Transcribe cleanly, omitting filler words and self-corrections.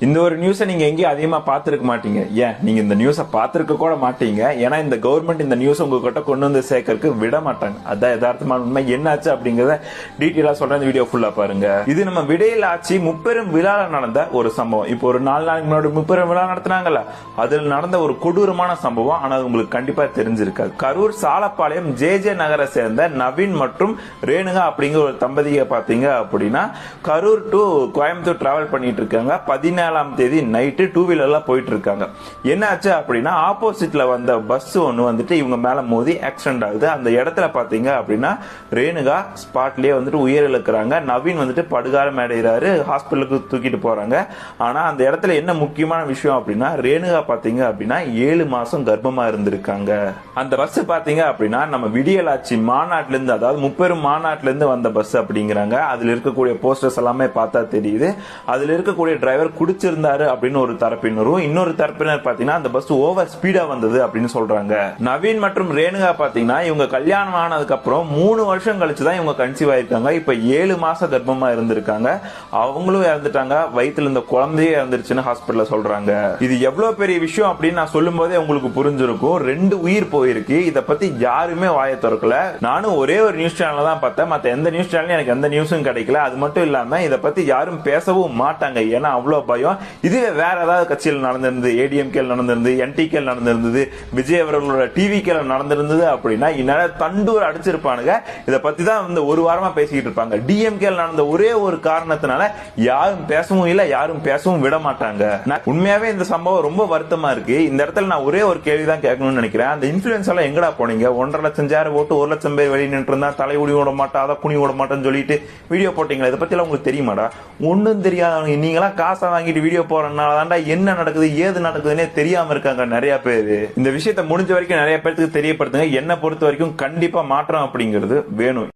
இந்த ஒரு நியூஸை நீங்க எங்கேயும் அதிகமா பார்த்திருக்க மாட்டீங்க. ஏன் நீங்க இந்த நியூஸை பார்த்திருக்க கூட மாட்டீங்க. ஏன்னா இந்த கவர்மெண்ட் இந்த நியூஸ் உங்ககிட்ட கொண்டு வந்து சேர்க்கறதுக்கு விட மாட்டாங்க. அதான் யதார்த்தமான உண்மை. என்னாச்சு அப்படிங்கறத டீட்டெயிலா சொல்றேன், இந்த வீடியோ ஃபுல்லா பாருங்க. இது நம்ம விடையில் ஆட்சி முப்பெரும் விழால நடந்த ஒரு சம்பவம். இப்போ ஒரு 4 நாளைக்கு முன்னாடி முப்பெரும் விழா நடத்தினாங்கல்ல, அதில் நடந்த ஒரு கொடூரமான சம்பவம். ஆனா அது உங்களுக்கு கண்டிப்பா தெரிஞ்சிருக்காது. கரூர் சாலப்பாளையம் ஜே நகரை சேர்ந்த நவீன் மற்றும் ரேணுகா அப்படிங்கிற ஒரு தம்பதியை பாத்தீங்க அப்படின்னா கரூர் டு கோயம்புத்தூர் டிராவல் பண்ணிட்டு இருக்காங்க. 17ஆம் தேதி நைட்டு 2 வீலர்ல போயிட்டு இருக்காங்க. என்ன ஆச்சு அப்படின்னா ஆப்போசிட்ல வந்த பஸ் ஒன்னு வந்துட்டு இவங்க மேல மோதி ஆக்சிடென்ட் ஆகுது. அந்த இடத்துல பாத்தீங்க அப்படின்னா ரேணுகா ஸ்பாட்லயே வந்துட்டு உயிரிழக்கிறாங்க. நவீன் வந்துட்டு படுகாயம் அடைகிறாரு, ஹாஸ்பிட்டலுக்கு தூக்கிட்டு போறாங்க. ஆனா அந்த இடத்துல என்ன முக்கியமான விஷயம் அப்படின்னா ரேணுகா பாத்தீங்க அப்படின்னா 7 மாசம் கர்ப்பமா இருந்திருக்காங்க. அந்த பஸ் பாத்தீங்க அப்படின்னா நம்ம விடியலாட்சி மாநாட்டில இருந்து, அதாவது முப்பெரும் மாநாட்டில இருந்து வந்த பஸ் அப்படிங்கிறாங்க. அதுல இருக்கக்கூடிய போஸ்டர்ஸ் எல்லாமே பார்த்தா தெரியுது. அதுல இருக்கக்கூடிய டிரைவர் குடிச்சிருந்தாரு அப்படின்னு ஒரு தரப்பினரும், இன்னொரு தரப்பினர் பாத்தீங்கன்னா அந்த பஸ் ஓவர் ஸ்பீடா வந்தது அப்படின்னு சொல்றாங்க. நவீன் மற்றும் ரேணுகா பாத்தீங்கன்னா இவங்க கல்யாணம் ஆனதுக்கு அப்புறம் 3 வருஷம் கழிச்சு தான் இவங்க கன்சீவ் ஆயிருக்காங்க. இப்ப 7 மாசம் கர்ப்பமா இருந்திருக்காங்க. அவங்களும் இறந்துட்டாங்க, வயிற்றுல இருந்த குழந்தையே இறந்துருச்சுன்னு ஹாஸ்பிட்டல்ல சொல்றாங்க. இது எவ்வளவு பெரிய விஷயம் அப்படின்னு நான் சொல்லும் போதே உங்களுக்கு புரிஞ்சிருக்கும். 2 உயிர் போயிருக்கு. இத பத்தி யாருமே வாயை திறக்கல. நானும் ஒரே ஒரு நியூஸ் சேனல் தான் பார்த்தேன். மத்த எந்த நியூஸ் சேனலும் எனக்கு எந்த நியூஸும் கிடைக்கல. அது மட்டும் இல்லாம இத பத்தி யாரும் பேசவும் மாட்டாங்க. ஏன்னா அவ்வளவு பயம். இதுவே வேற ஏதாவது கட்சியில் நடந்திருந்தது, ஏடிஎம்கே நடந்திருந்தது, என்டிகே நடந்திருந்தது, விஜய் அவர்களோட டிவிகே நடந்திருந்தது அப்படின்னா இந்நேர தண்டூர் அடிச்சிருப்பானுங்க. இத பத்தி தான் வந்து ஒரு வாரமா பேசிக்கிட்டு இருப்பாங்க. டிஎம்கே நடந்த ஒரே ஒரு காரணத்தினால யாரும் பேசவும் இல்ல, யாரும் பேசவும் விட மாட்டாங்க. உண்மையாவே இந்த சம்பவம் ரொம்ப வருத்தமா இருக்கு. இந்த இடத்துல நான் ஒரே ஒரு கேள்வி தான் கேட்கணும்னு நினைக்கிறேன். அந்த இன்ஃபுளுன்ஸ் எல்லாம் எங்கடா போனீங்க? 1.5 லட்சம் சேர் ஓட்டு 1 லட்சம் பேர் வெளியே நின்று இருந்தா தலை உடி விட மாட்டா, அதை குனி விட மாட்டேன்னு சொல்லிட்டு வீடியோ போட்டீங்களா? இதை பத்தி எல்லாம் உங்களுக்கு தெரியுமாடா? ஒன்னும் தெரியாதவங்க நீங்களா காசை வாங்கிட்டு வீடியோ போறதுனால தான்டா என்ன நடக்குது ஏது நடக்குதுன்னே தெரியாம இருக்காங்க நிறைய பேரு. இந்த விஷயத்தை முடிஞ்ச வரைக்கும் நிறைய பேருக்கு தெரியப்படுத்துங்க. என்ன பொறுத்த வரைக்கும் கண்டிப்பா மாற்றம் அப்படிங்கிறது வேணும்.